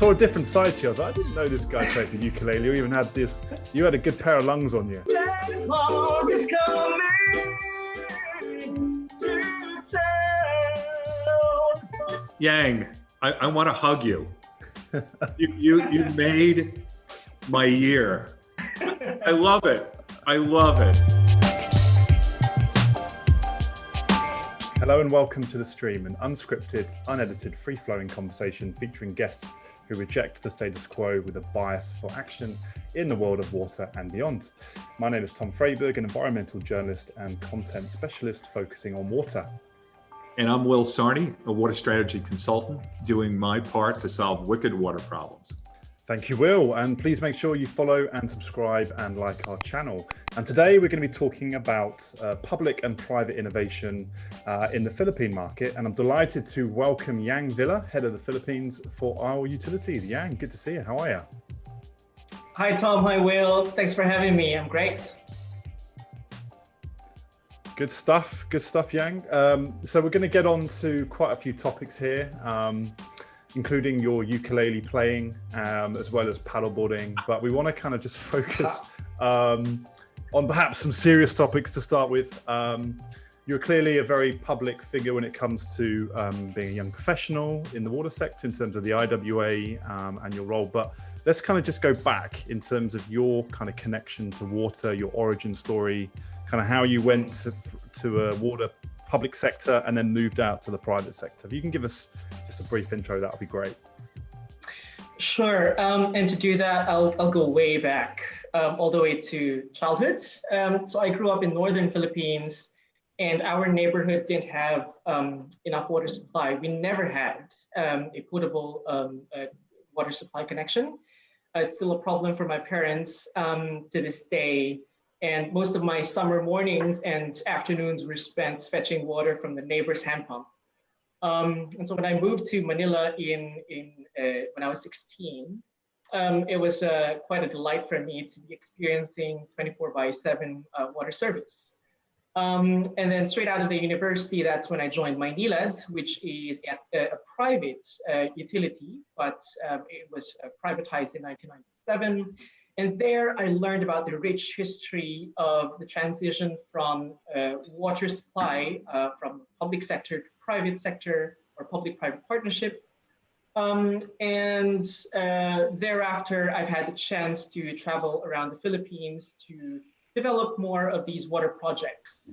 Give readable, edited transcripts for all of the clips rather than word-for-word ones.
saw a different side to you. I was like, I didn't know this guy played the ukulele. You even had this. You had a good pair of lungs on you. Santa Claus is coming to town. Yang, I want to hug you. You made my year. I love it. I love it. Hello and welcome to The Stream, an unscripted, unedited, free-flowing conversation featuring guests who reject the status quo with a bias for action in the world of water and beyond. My name is Tom Freyberg, an environmental journalist and content specialist focusing on water. And I'm Will Sarni, a water strategy consultant, doing my part to solve wicked water problems. Thank you, Will, and please make sure you follow and subscribe and like our channel. And today we're going to be talking about public and private innovation in the Philippine market. And I'm delighted to welcome Yang Villa, head of the Philippines for our utilities. Yang, good to see you. How are you? Hi, Tom. Hi, Will. Thanks for having me. I'm great. Good stuff, Yang. So we're going to get on to quite a few topics here. Including your ukulele playing, as well as paddleboarding. But we want to kind of just focus on perhaps some serious topics to start with. You're clearly a very public figure when it comes to being a young professional in the water sector in terms of the IWA and your role. But let's kind of just go back in terms of your kind of connection to water, your origin story, kind of how you went to a water public sector and then moved out to the private sector. If you can give us just a brief intro, that would be great. Sure, and to do that, I'll go way back, all the way to childhood. So I grew up in northern Philippines, and our neighborhood didn't have enough water supply. We never had a potable water supply connection. It's still a problem for my parents to this day. And most of my summer mornings and afternoons were spent fetching water from the neighbor's hand pump. And so when I moved to Manila when I was 16, it was quite a delight for me to be experiencing 24/7 water service. And then straight out of the university, that's when I joined Maynilad, which is a private utility, but it was privatized in 1997. And there I learned about the rich history of the transition from water supply from public sector to private sector or public-private partnership. And thereafter, I've had the chance to travel around the Philippines to develop more of these water projects.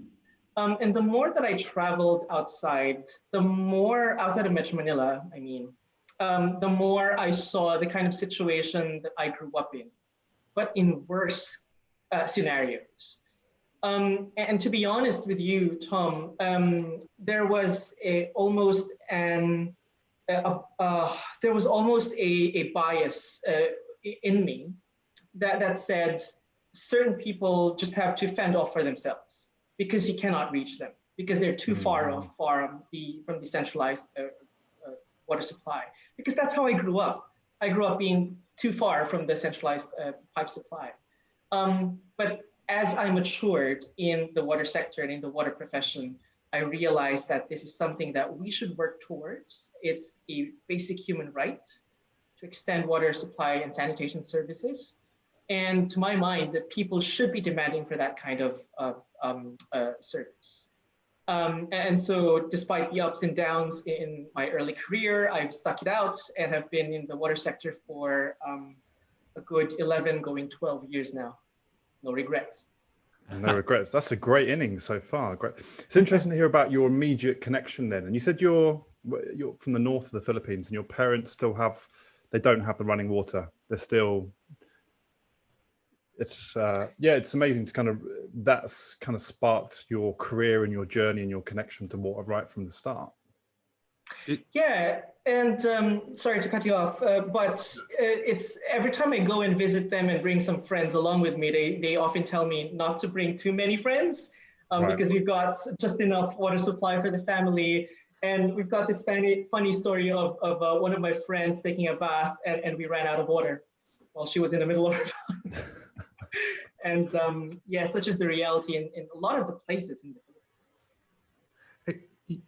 And the more that I traveled outside, the more outside of Metro Manila, the more I saw the kind of situation that I grew up in, but in worse scenarios. And to be honest with you, Tom, there was almost a bias in me that said certain people just have to fend off for themselves because you cannot reach them because they're too far off from the centralized water supply. Because that's how I grew up. I grew up being too far from the centralized pipe supply. But as I matured in the water sector and in the water profession, I realized that this is something that we should work towards. It's a basic human right to extend water supply and sanitation services. And to my mind, that people should be demanding for that kind of service. And so despite the ups and downs in my early career, I've stuck it out and have been in the water sector for a good 11, going 12 years now. No regrets. No regrets. That's a great innings so far. Great. It's interesting to hear about your immediate connection then. And you said you're from the north of the Philippines and your parents they don't have the running water. They're still, it's amazing to that's kind of sparked your career and your journey and your connection to water right from the start. Yeah, and sorry to cut you off, but it's every time I go and visit them and bring some friends along with me, they often tell me not to bring too many friends because we've got just enough water supply for the family. And we've got this funny story of one of my friends taking a bath and we ran out of water while she was in the middle of her bath. And such is the reality in a lot of the places in the Philippines.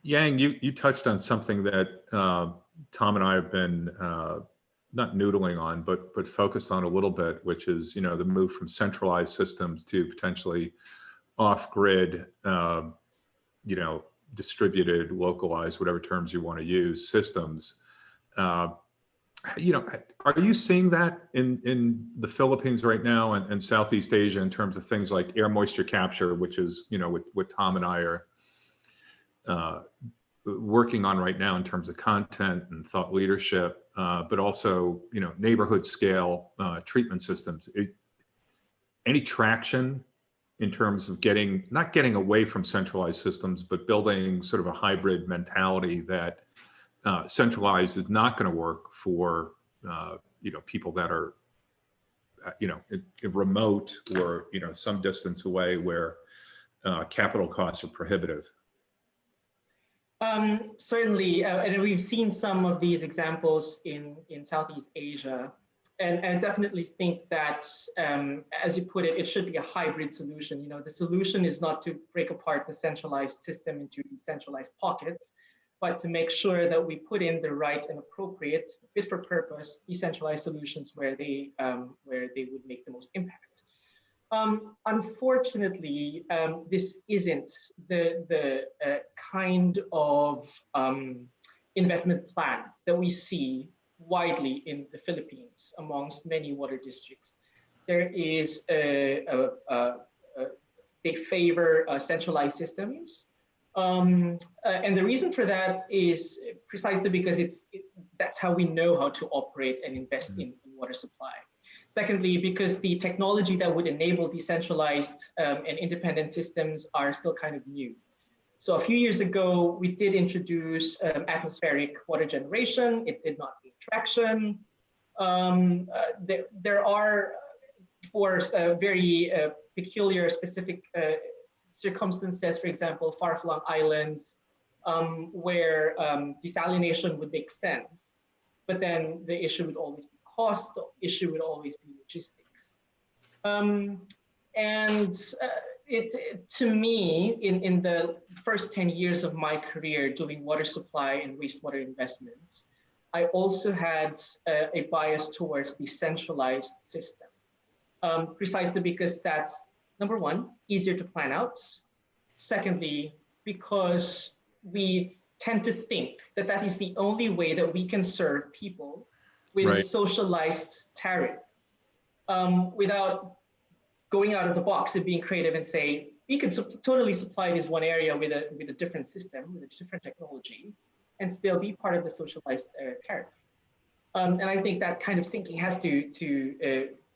Yang, you touched on something that Tom and I have been not noodling on, but focused on a little bit, which is, you know, the move from centralized systems to potentially off-grid, you know, distributed, localized, whatever terms you want to use, systems. You know, are you seeing that in the Philippines right now and Southeast Asia in terms of things like air moisture capture, which is, you know, what Tom and I are working on right now in terms of content and thought leadership, but also, you know, neighborhood scale treatment systems. Any traction in terms of not getting away from centralized systems, but building sort of a hybrid mentality that centralized is not going to work for, you know, people that are, you know, remote or, you know, some distance away where capital costs are prohibitive? Certainly, and we've seen some of these examples in Southeast Asia. And I definitely think that, as you put it, it should be a hybrid solution. You know, the solution is not to break apart the centralized system into decentralized pockets, but to make sure that we put in the right and appropriate, fit for purpose, decentralized solutions where they would make the most impact. Unfortunately, this isn't the kind of investment plan that we see widely in the Philippines amongst many water districts. There is they favor centralized systems. And the reason for that is precisely because that's how we know how to operate and invest in water supply. Secondly, because the technology that would enable decentralized and independent systems are still kind of new. So a few years ago, we did introduce atmospheric water generation. It did not gain traction. There are, for very peculiar, specific circumstances, for example, far-flung islands, where desalination would make sense, but then the issue would always be cost, the issue would always be logistics. To me, in the first 10 years of my career doing water supply and wastewater investments, I also had a bias towards the centralized system, precisely because that's, number one, easier to plan out. Secondly, because we tend to think that that is the only way that we can serve people with a socialized tariff, without going out of the box and being creative and say, we could totally supply this one area with a different system, with a different technology, and still be part of the socialized tariff. And I think that kind of thinking has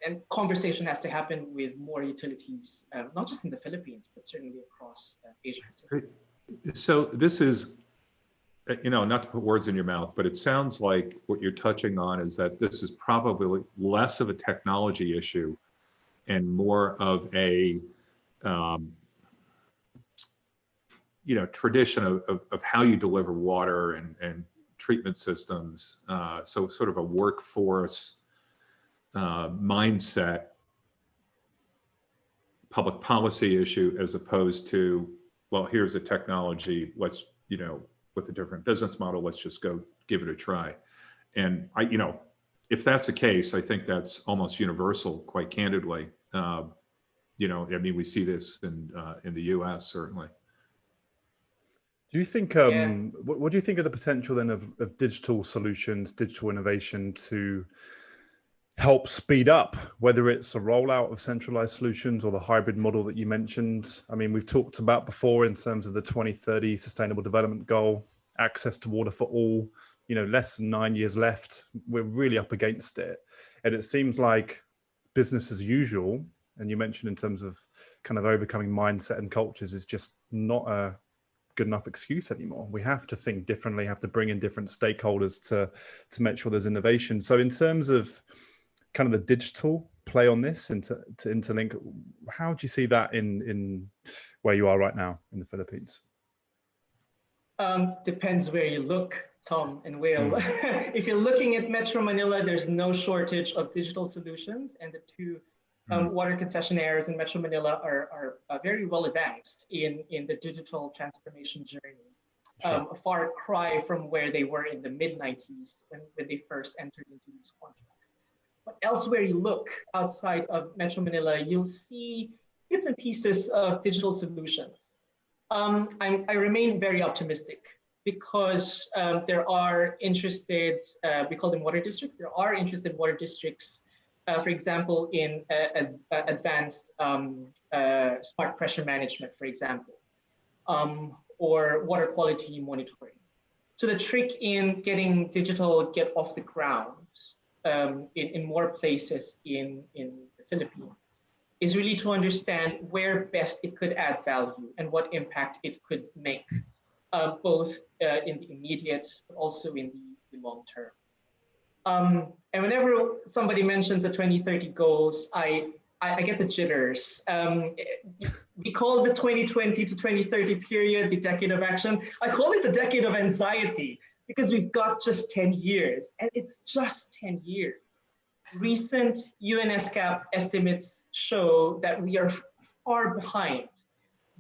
and conversation has to happen with more utilities, not just in the Philippines, but certainly across Asia Pacific. So this is, you know, not to put words in your mouth, but it sounds like what you're touching on is that this is probably less of a technology issue and more of a, you know, tradition of how you deliver water and treatment systems. So sort of a workforce mindset, public policy issue, as opposed to, well, here's a technology, let's, you know, with a different business model, let's just go give it a try. And you know, if that's the case, I think that's almost universal, quite candidly. You know, I mean, we see this in the US, certainly. Do you think, what do you think of the potential then of digital solutions, digital innovation to help speed up, whether it's a rollout of centralized solutions or the hybrid model that you mentioned? I mean, we've talked about before in terms of the 2030 Sustainable Development Goal, access to water for all, you know, less than 9 years left. We're really up against it. And it seems like business as usual, and you mentioned in terms of kind of overcoming mindset and cultures, is just not a good enough excuse anymore. We have to think differently, have to bring in different stakeholders to make sure there's innovation. So in terms of kind of the digital play on this and to interlink, how do you see that in where you are right now in the Philippines? Depends where you look, Tom and Will. If you're looking at Metro Manila, there's no shortage of digital solutions, and the two water concessionaires in Metro Manila are very well advanced in the digital transformation journey. Sure. a far cry from where they were in the mid-90s when they first entered into these contracts. But elsewhere you look outside of Metro Manila, you'll see bits and pieces of digital solutions. I remain very optimistic because there are interested, we call them water districts, there are interested water districts, for example, in advanced smart pressure management, for example, or water quality monitoring. So the trick in getting digital get off the ground in more places in the Philippines is really to understand where best it could add value and what impact it could make, both in the immediate, but also in the long term. And whenever somebody mentions the 2030 goals, I get the jitters. We call the 2020 to 2030 period the decade of action. I call it the decade of anxiety because we've got just 10 years, and it's just 10 years. Recent UNESCAP estimates show that we are far behind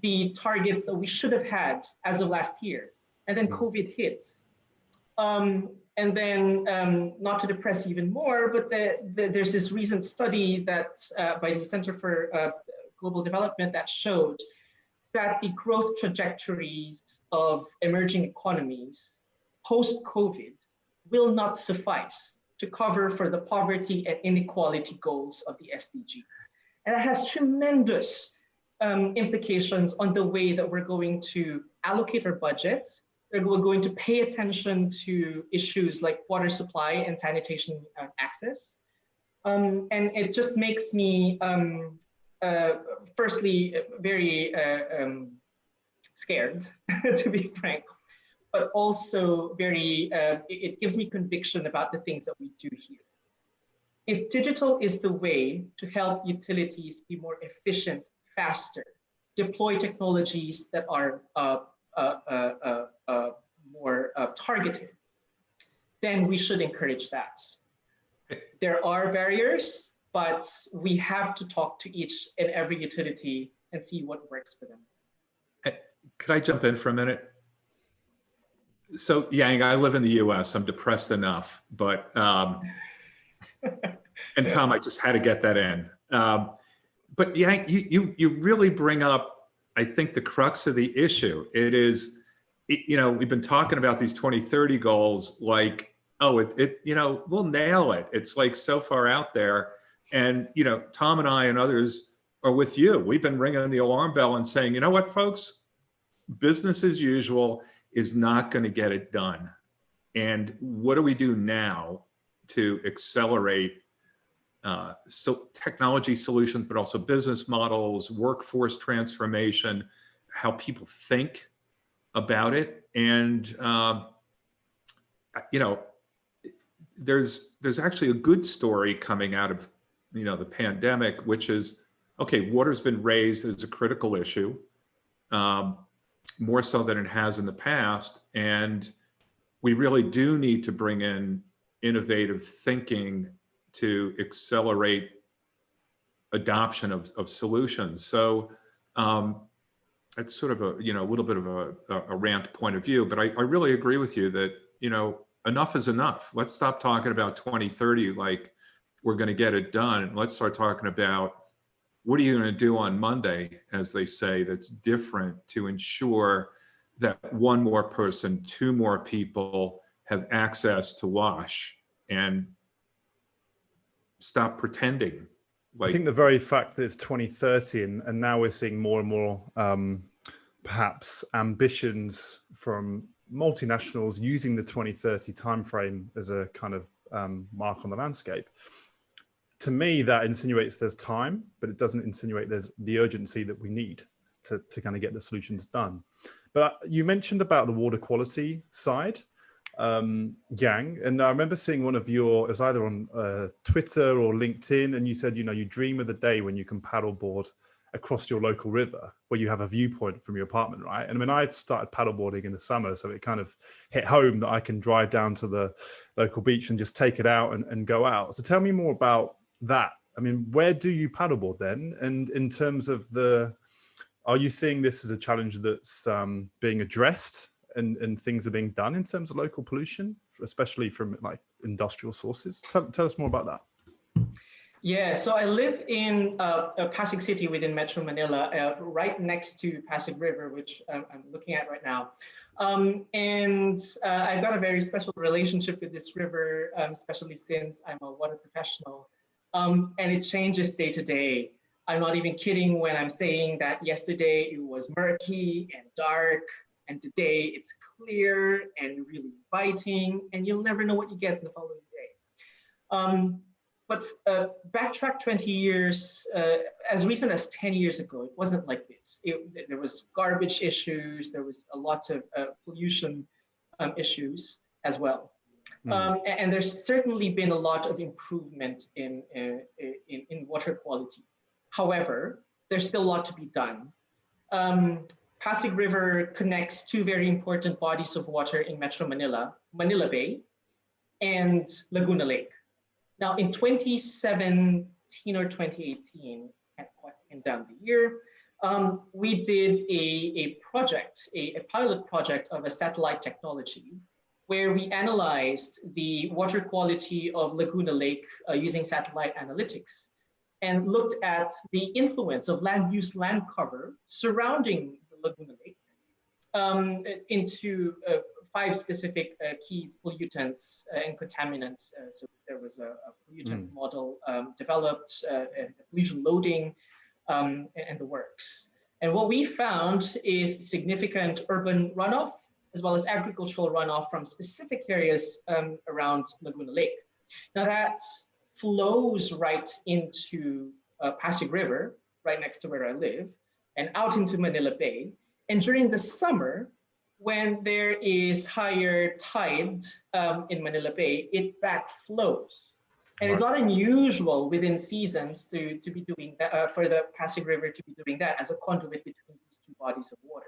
the targets that we should have had as of last year. And then COVID hits. And then, not to depress even more, but there's this recent study that by the Center for Global Development that showed that the growth trajectories of emerging economies post-COVID will not suffice to cover for the poverty and inequality goals of the SDGs. And that has tremendous implications on the way that we're going to allocate our budgets. We're going to pay attention to issues like water supply and sanitation access. And it just makes me, firstly, very scared, to be frank, but also very, it gives me conviction about the things that we do here. If digital is the way to help utilities be more efficient, faster, deploy technologies that are more targeted, then we should encourage that. There are barriers, but we have to talk to each and every utility and see what works for them. Could I jump in for a minute? So Yang, I live in the US, I'm depressed enough, but, and Tom, I just had to get that in. But Yang, you really bring up, I think, the crux of the issue. It is, you know, we've been talking about these 2030 goals like, oh, you know, we'll nail it. It's like so far out there. And, you know, Tom and I and others are with you. We've been ringing the alarm bell and saying, you know what, folks, business as usual is not going to get it done. And what do we do now to accelerate so technology solutions, but also business models, workforce transformation, how people think about it? And you know, there's actually a good story coming out of, you know, the pandemic, which is, okay, water's been raised as a critical issue, more so than it has in the past, and we really do need to bring in innovative thinking to accelerate adoption of solutions. So it's sort of a, you know, a little bit of a rant point of view, but I really agree with you that, you know, enough is enough. Let's stop talking about 2030 like we're going to get it done. And let's start talking about what are you going to do on Monday, as they say, that's different to ensure that one more person, two more people have access to wash, and stop pretending. Like, I think the very fact that it's 2030 and now we're seeing more and more perhaps ambitions from multinationals using the 2030 timeframe as a kind of mark on the landscape. To me, that insinuates there's time, but it doesn't insinuate there's the urgency that we need to kind of get the solutions done. But you mentioned about the water quality side, Yang, and I remember seeing one of your, it was either on Twitter or LinkedIn, and you said, you know, you dream of the day when you can paddleboard across your local river where you have a viewpoint from your apartment, right? And when I started paddleboarding in the summer, so it kind of hit home that I can drive down to the local beach and just take it out and go out. So tell me more about that. I mean, where do you paddleboard then? And in terms of are you seeing this as a challenge that's being addressed and things are being done in terms of local pollution, especially from like industrial sources? Tell us more about that. Yeah, so I live in Pasig City within Metro Manila, right next to Pasig River, which I'm looking at right now. And I've got a very special relationship with this river, especially since I'm a water professional. And it changes day to day. I'm not even kidding when I'm saying that yesterday it was murky and dark, and today it's clear and really inviting, and you'll never know what you get in the following day. But backtrack 20 years, as recent as 10 years ago, it wasn't like this. There was garbage issues, there was lots of pollution issues as well. And there's certainly been a lot of improvement in water quality. However, there's still a lot to be done. Pasig River connects two very important bodies of water in Metro Manila, Manila Bay and Laguna Lake. Now, in 2017 or 2018, can't quite pin down the year, we did a project, a pilot project of a satellite technology where we analyzed the water quality of Laguna Lake using satellite analytics and looked at the influence of land use land cover surrounding the Laguna Lake into 5 specific key pollutants and contaminants. So there was a pollutant model developed, pollution loading, and the works. And what we found is significant urban runoff, as well as agricultural runoff from specific areas around Laguna Lake. Now that flows right into Pasig River, right next to where I live, and out into Manila Bay. And during the summer, when there is higher tide in Manila Bay, it backflows. And it's not unusual within seasons to be doing that, for the Pasig River to be doing that as a conduit between these two bodies of water.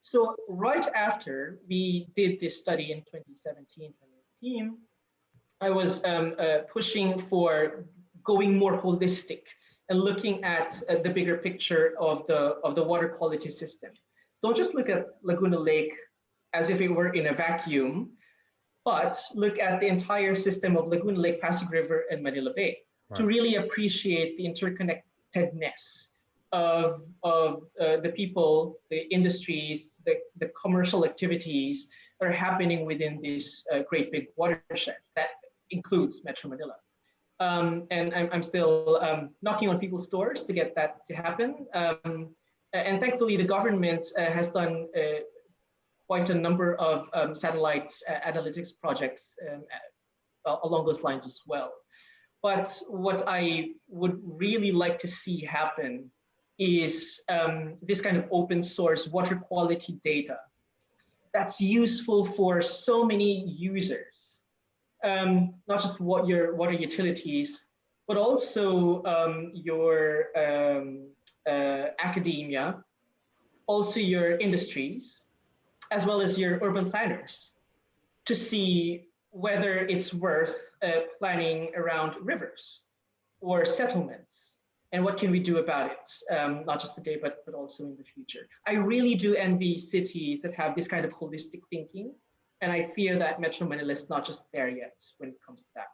So right after we did this study in 2017, 2018, I was pushing for going more holistic and looking at the bigger picture of the water quality system. Don't just look at Laguna Lake as if it were in a vacuum, but look at the entire system of Laguna Lake, Pasig River, and Manila Bay to really appreciate the interconnectedness of the people, the industries, the commercial activities that are happening within this great big watershed that includes Metro Manila. And I'm still knocking on people's doors to get that to happen. And thankfully, the government has done quite a number of satellite analytics projects along those lines as well. But what I would really like to see happen is this kind of open source water quality data that's useful for so many users, not just your water utilities, but also your academia, also your industries, as well as your urban planners, to see whether it's worth planning around rivers or settlements, and what can we do about it, not just today, but also in the future. I really do envy cities that have this kind of holistic thinking, and I fear that Metro Manila is not just there yet when it comes to that.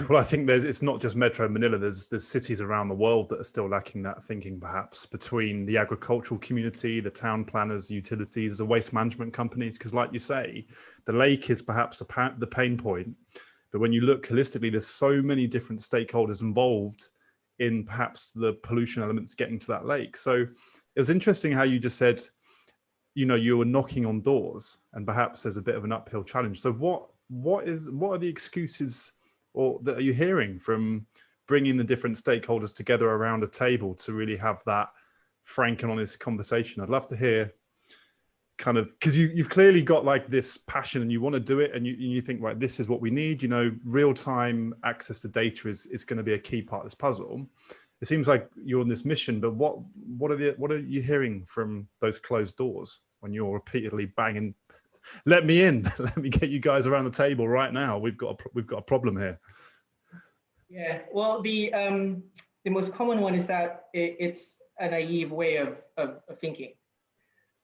Well, I think it's not just Metro Manila. There's cities around the world that are still lacking that thinking, perhaps between the agricultural community, the town planners, utilities, the waste management companies. Because, like you say, the lake is perhaps the pain point. But when you look holistically, there's so many different stakeholders involved in perhaps the pollution elements getting to that lake. So it was interesting how you just said, you know, you were knocking on doors, and perhaps there's a bit of an uphill challenge. So what are the excuses or that are you hearing from bringing the different stakeholders together around a table to really have that frank and honest conversation? I'd love to hear kind of, because you've clearly got like this passion and you want to do it, and you think, right, this is what we need. You know, real-time access to data is going to be a key part of this puzzle. It seems like you're on this mission, but what are you hearing from those closed doors when you're repeatedly banging, let me in, let me get you guys around the table right now, we've got a problem here? Yeah, well, the most common one is that it's a naive way of thinking.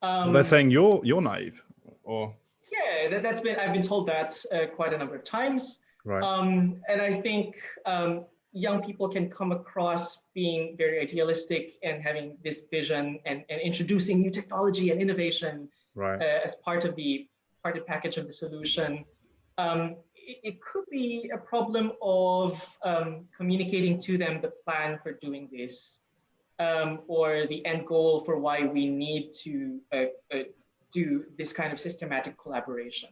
They're saying you're naive, or Yeah, I've been told that quite a number of times. right. And I think young people can come across being very idealistic and having this vision and introducing new technology and innovation Right. as part of the package of the solution. It could be a problem of communicating to them the plan for doing this, or the end goal for why we need to do this kind of systematic collaboration.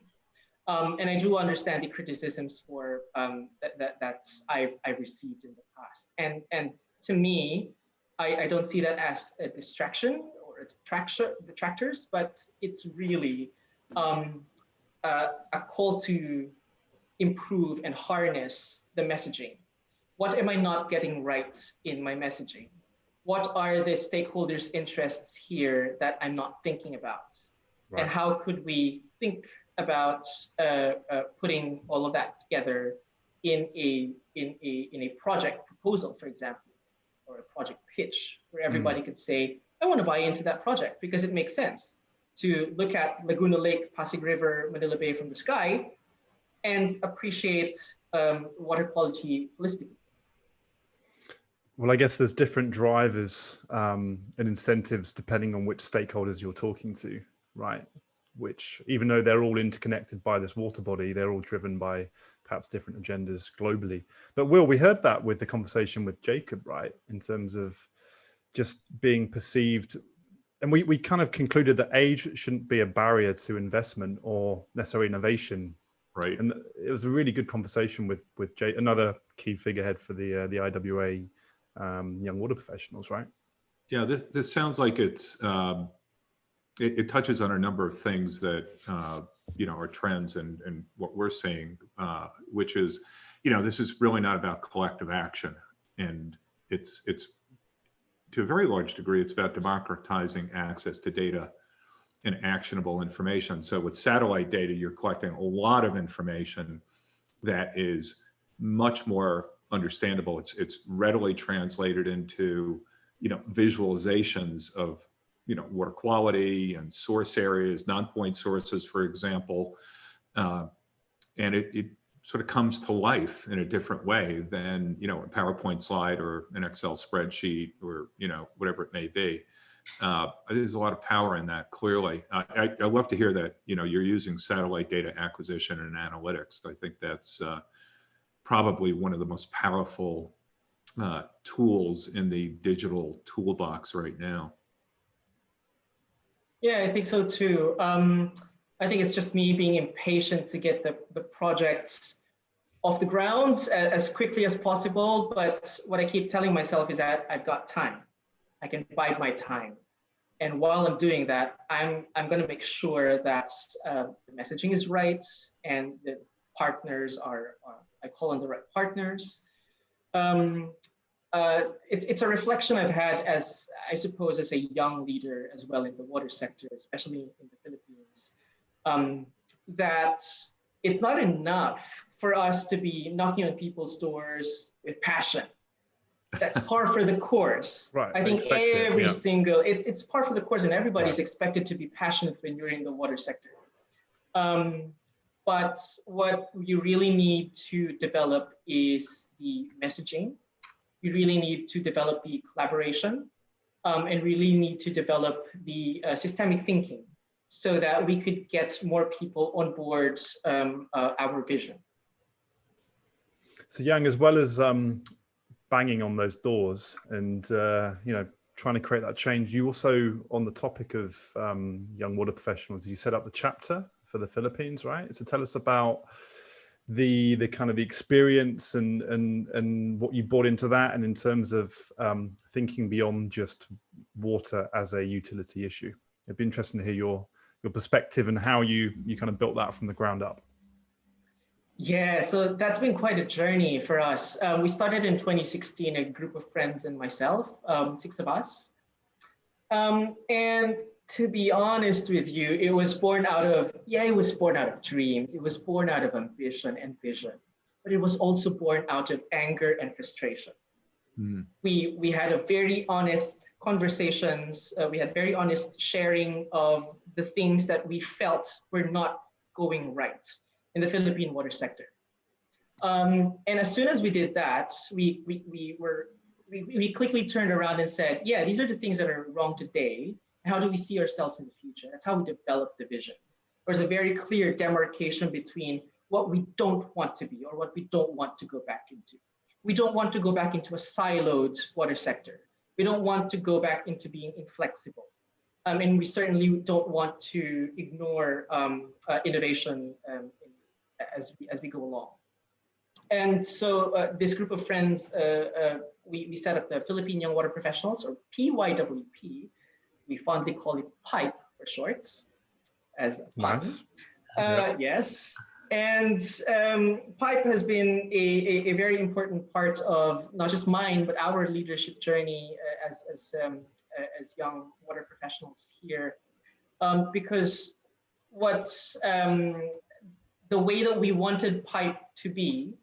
And I do understand the criticisms for that I've received in the past. And to me, I don't see that as a distraction or a detractors, but it's really a call to improve and harness the messaging. What am I not getting right in my messaging? What are the stakeholders' interests here that I'm not thinking about? Right. And how could we think about putting all of that together in a project proposal, for example, or a project pitch, where everybody could say, I want to buy into that project because it makes sense to look at Laguna Lake, Pasig River, Manila Bay from the sky and appreciate water quality holistically. Well, I guess there's different drivers and incentives depending on which stakeholders you're talking to, right? Which, even though they're all interconnected by this water body, they're all driven by perhaps different agendas globally. But Will, we heard that with the conversation with Jacob, right? In terms of just being perceived. And we kind of concluded that age shouldn't be a barrier to investment or necessarily innovation. Right. And it was a really good conversation with another key figurehead for the IWA young water professionals, right? Yeah, this sounds like it touches on a number of things that are trends and what we're seeing, which is, this is really not about collective action, and it's to a very large degree it's about democratizing access to data and actionable information. So with satellite data, you're collecting a lot of information that is much more understandable. It's readily translated into visualizations of water quality and source areas, non-point sources, for example, and it sort of comes to life in a different way than a PowerPoint slide or an Excel spreadsheet or whatever it may be. There's a lot of power in that. Clearly, I love to hear that you're using satellite data acquisition and analytics. I think that's probably one of the most powerful tools in the digital toolbox right now. Yeah, I think so too. I think it's just me being impatient to get the projects off the ground as quickly as possible. But what I keep telling myself is that I've got time. I can bide my time. And while I'm doing that, I'm going to make sure that the messaging is right and the partners I call on the right partners. It's a reflection I've had as, I suppose, as a young leader as well in the water sector, especially in the Philippines, that it's not enough for us to be knocking on people's doors with passion. That's par for the course. Right. I think every single, it's par for the course, and everybody's expected to be passionate when you're in the water sector. But what you really need to develop is the messaging. You really need to develop the collaboration, and really need to develop the systemic thinking so that we could get more people on board our vision. So Yang, as well as banging on those doors and trying to create that change, you also, on the topic of young water professionals, you set up the chapter for the Philippines, right? So tell us about the kind of the experience and what you brought into that, and in terms of thinking beyond just water as a utility issue. It'd be interesting to hear your perspective and how you kind of built that from the ground up. Yeah, so that's been quite a journey for us. We started in 2016, a group of friends and myself, 6 of us. And to be honest with you, it was born out of dreams. It was born out of ambition and vision, but it was also born out of anger and frustration. We had a very honest conversations. We had very honest sharing of the things that we felt were not going right in the Philippine water sector. And as soon as we did that, we quickly turned around and said, yeah, these are the things that are wrong today. And how do we see ourselves in the future? That's how we developed the vision. There's a very clear demarcation between what we don't want to be or what we don't want to go back into. We don't want to go back into a siloed water sector. We don't want to go back into being inflexible. And we certainly don't want to ignore innovation as we go along. And so this group of friends, we set up the Philippine Young Water Professionals, or PYWP. We fondly call it PIPE for short, as a pun. Nice. Yes. And PIPE has been a very important part of not just mine, but our leadership journey as young water professionals here. Because what's the way that we wanted PIPE to be,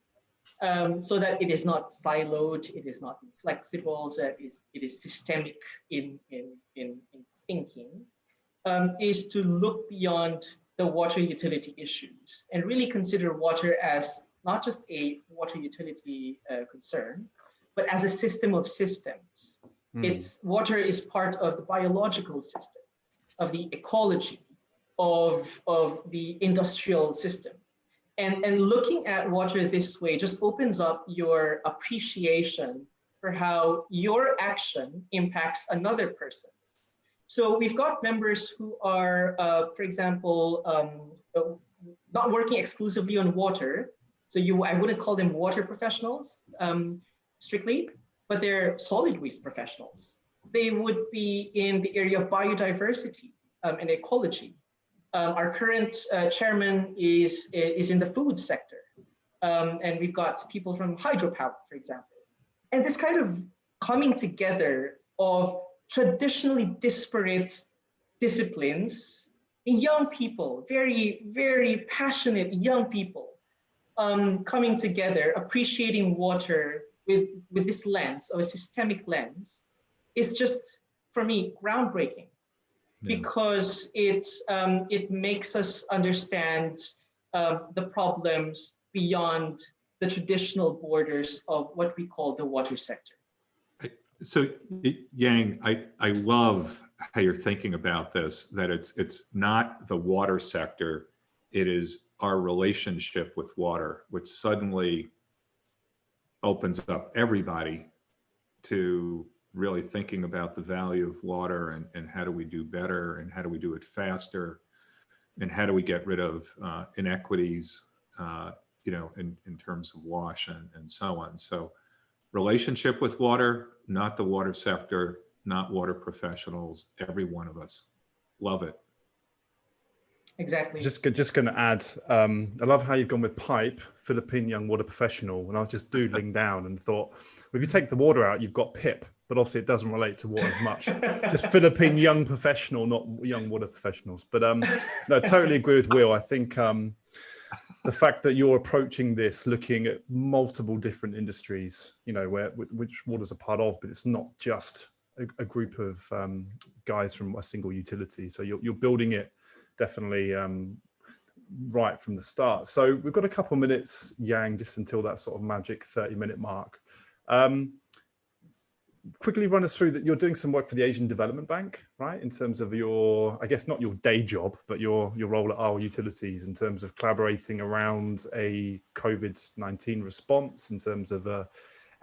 so that it is not siloed, it is not inflexible, so that it is systemic in its thinking, is to look beyond the water utility issues and really consider water as not just a water utility concern, but as a system of systems. Water is part of the biological system, of the ecology, of the industrial system. And looking at water this way just opens up your appreciation for how your action impacts another person. So we've got members who are, for example, not working exclusively on water. So I wouldn't call them water professionals strictly, but they're solid waste professionals. They would be in the area of biodiversity and ecology. Our current chairman is in the food sector. And we've got people from hydropower, for example. And this kind of coming together of traditionally disparate disciplines in young people, very, very passionate young people, coming together, appreciating water with this lens, of a systemic lens, is just, for me, groundbreaking. Yeah. Because it makes us understand the problems beyond the traditional borders of what we call the water sector. So Yang, I love how you're thinking about this, that it's not the water sector, it is our relationship with water, which suddenly opens up everybody to really thinking about the value of water and how do we do better and how do we do it faster and how do we get rid of inequities, in terms of wash and so on. So relationship with water, not the water sector, not water professionals, every one of us. Love it. Exactly. Just going to add, I love how you've gone with PIPE, Philippine Young Water Professional. And I was just doodling down and thought, well, if you take the water out, you've got PIP, but obviously it doesn't relate to water as much. Just Philippine Young Professional, not Young Water Professionals. But no, totally agree with Will. I think the fact that you're approaching this looking at multiple different industries, which water's a part of, but it's not just a group of guys from a single utility. So you're building it definitely right from the start. So we've got a couple of minutes, Yang, just until that sort of magic 30-minute mark. Quickly run us through that you're doing some work for the Asian Development Bank, right? In terms of your, I guess not your day job, but your role at our utilities in terms of collaborating around a COVID-19 response, in terms of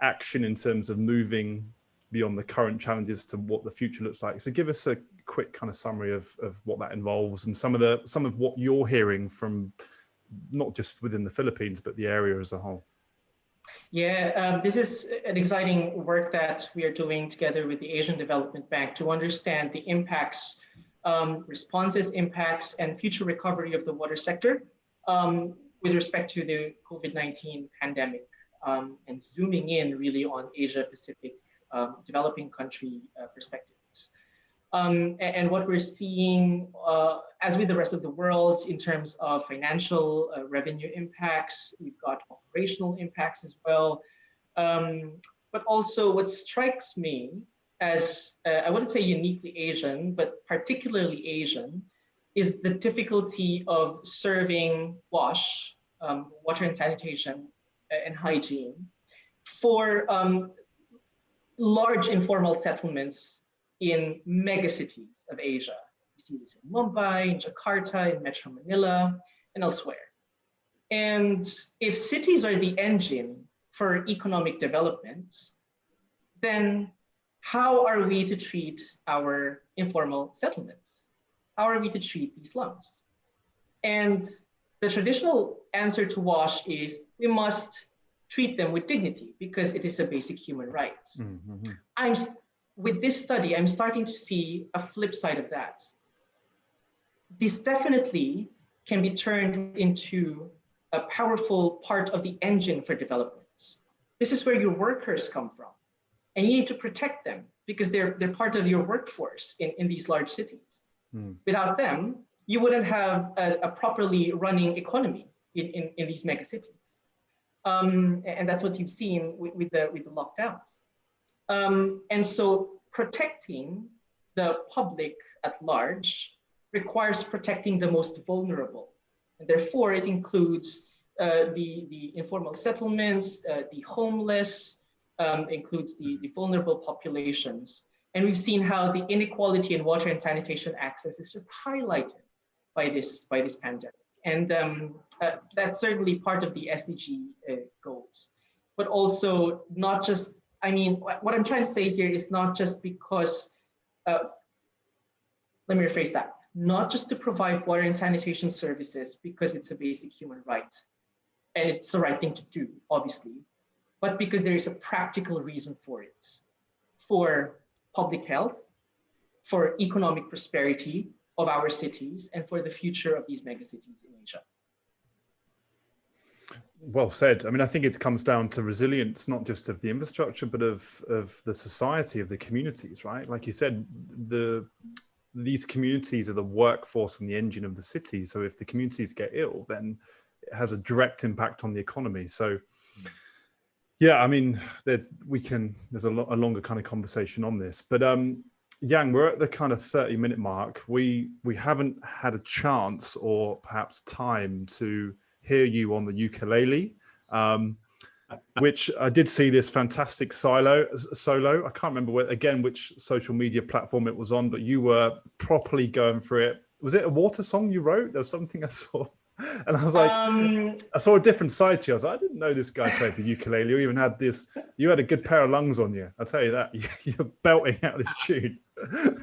action, in terms of moving beyond the current challenges to what the future looks like. So give us a quick kind of summary of what that involves and some of what you're hearing from not just within the Philippines, but the area as a whole. Yeah, this is an exciting work that we are doing together with the Asian Development Bank to understand the impacts, responses, impacts, and future recovery of the water sector with respect to the COVID-19 pandemic, and zooming in really on Asia Pacific developing country perspectives. And what we're seeing, as with the rest of the world, in terms of financial revenue impacts, we've got operational impacts as well. But also what strikes me as I wouldn't say uniquely Asian, but particularly Asian, is the difficulty of serving water and sanitation and hygiene for large informal settlements in megacities of Asia. You see this in Mumbai, in Jakarta, in Metro Manila, and elsewhere. And if cities are the engine for economic development, then how are we to treat our informal settlements? How are we to treat these slums? And the traditional answer to WASH is we must treat them with dignity because it is a basic human right. Mm-hmm. With this study, I'm starting to see a flip side of that. This definitely can be turned into a powerful part of the engine for development. This is where your workers come from. And you need to protect them because they're part of your workforce in these large cities. Without them, you wouldn't have a properly running economy in these mega cities. And that's what you've seen with the lockdowns. And so protecting the public at large requires protecting the most vulnerable. And therefore, it includes the informal settlements, the homeless, includes the vulnerable populations. And we've seen how the inequality in water and sanitation access is just highlighted by this pandemic. And that's certainly part of the SDG goals. But also not just, I mean, what I'm trying to say here is not just because, let me rephrase that, not just to provide water and sanitation services because it's a basic human right. And it's the right thing to do, obviously, but because there is a practical reason for it, for public health, for economic prosperity of our cities, and for the future of these megacities in Asia. Well said. I mean, I think it comes down to resilience, not just of the infrastructure, but of the society, of the communities, right? Like you said, these communities are the workforce and the engine of the city. So if the communities get ill, then it has a direct impact on the economy. So yeah, I mean, there's a longer kind of conversation on this, but Yang, we're at the kind of 30-minute mark. We haven't had a chance or perhaps time to hear you on the ukulele, which I did see this fantastic solo. I can't remember which social media platform it was on, but you were properly going through it. Was it a water song you wrote? There was something I saw. And I was like, I saw a different side to you. I was like, I didn't know this guy played the ukulele. You even had this, you had a good pair of lungs on you. I'll tell you that. You're belting out this tune.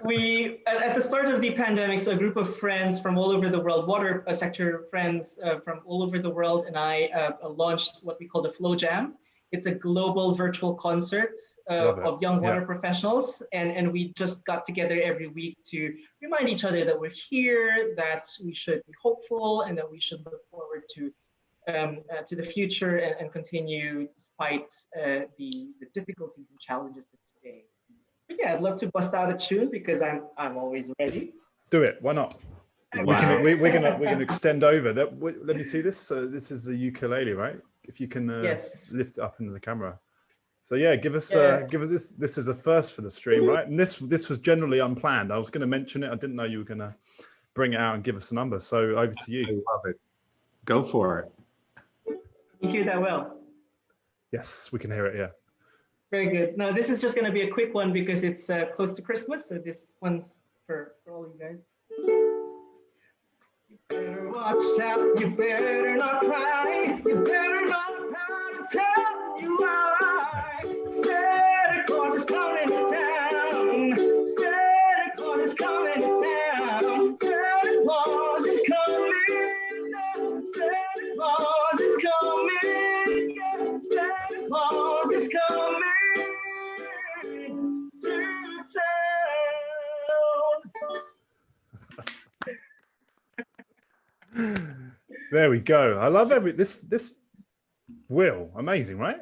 We, at the start of the pandemic, so a group of friends from all over the world, water sector friends from all over the world, and I launched what we call the Flow Jam. It's a global virtual concert of young water professionals. And we just got together every week to remind each other that we're here, that we should be hopeful, and that we should look forward to the future and continue despite the difficulties and challenges of today. But yeah, I'd love to bust out a tune because I'm always ready. Do it. Why not? Wow. We're gonna extend over that. Let me see this. So this is the ukulele, right? If you can yes. lift it up into the camera. So yeah, give us this. This is a first for the stream, right? And this was generally unplanned. I was going to mention it. I didn't know you were going to bring it out and give us a number. So over to you. I love it. Go for it. You hear that well? Yes, we can hear it. Yeah. Very good. Now this is just going to be a quick one because it's close to Christmas. So this one's for all you guys. You better watch out. You better not cry. You better not pout and tell you why. Santa Claus is coming to town. Santa Claus is coming to town. Santa Claus is coming. Santa Claus is coming. Yeah, Santa Claus is coming to town. There we go. I love this Will, amazing, right?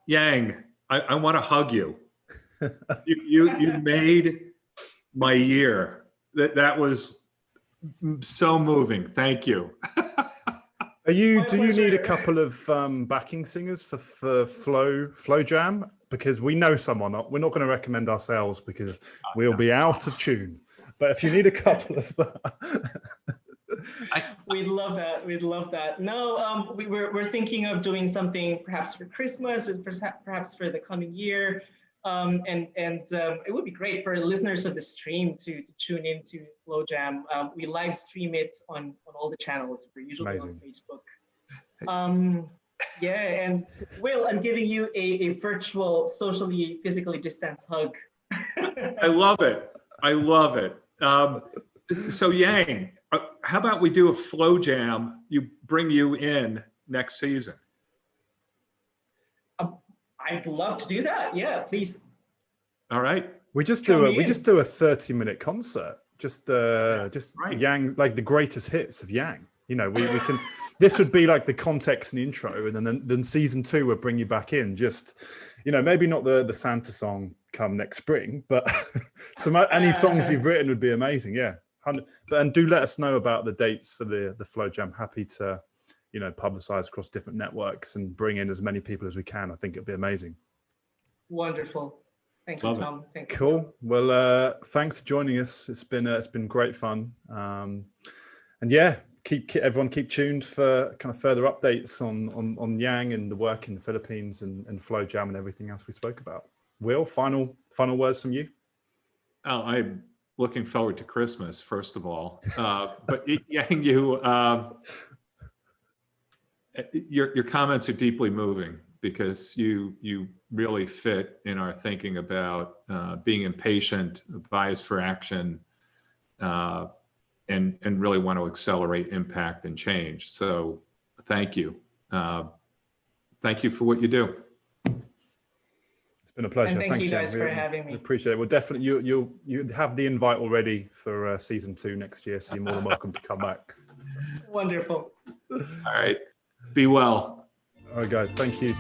Yang, I want to hug you. You made my year. That was so moving. Thank you. Do you need a pleasure. couple of backing singers for Flow Jam? Because we know someone. We're not going to recommend ourselves because we'll be out of tune. But if you need a couple of, We'd love that. We'd love that. No, we're thinking of doing something perhaps for Christmas, or perhaps for the coming year. And it would be great for listeners of the stream to tune into Flow Jam. We live stream it on all the channels. We're usually on Facebook. Yeah, and Will, I'm giving you a virtual, socially, physically distanced hug. I love it. I love it. So Yang, how about we do a Flow Jam? Bring you in next season. I'd love to do that. Yeah, please. All right. we just do a 30-minute concert. Just Yang, like the greatest hits of Yang. You know, we can. This would be like the context and intro, and then season 2 will bring you back in. Just, you know, maybe not the Santa song come next spring, but any songs you've written would be amazing. Yeah, and do let us know about the dates for the Flow Jam. Happy to, you know, publicize across different networks and bring in as many people as we can. I think it'd be amazing. Wonderful. Thank you, Tom. Thank you. Cool. Well, thanks for joining us. It's been great fun. And yeah, everyone keep tuned for kind of further updates on Yang and the work in the Philippines and Flow Jam and everything else we spoke about. Will, final words from you? Oh, I'm looking forward to Christmas, first of all. But Yang, your comments are deeply moving, because you really fit in our thinking about being impatient, bias for action, and really want to accelerate impact and change. So thank you. Thank you for what you do. It's been a pleasure. And thank Thanks, you guys Yang. for having me. We appreciate it. Well, definitely you have the invite already for season 2 next year, so you're more than welcome to come back. Wonderful. All right. Be well. All right, guys. Thank you.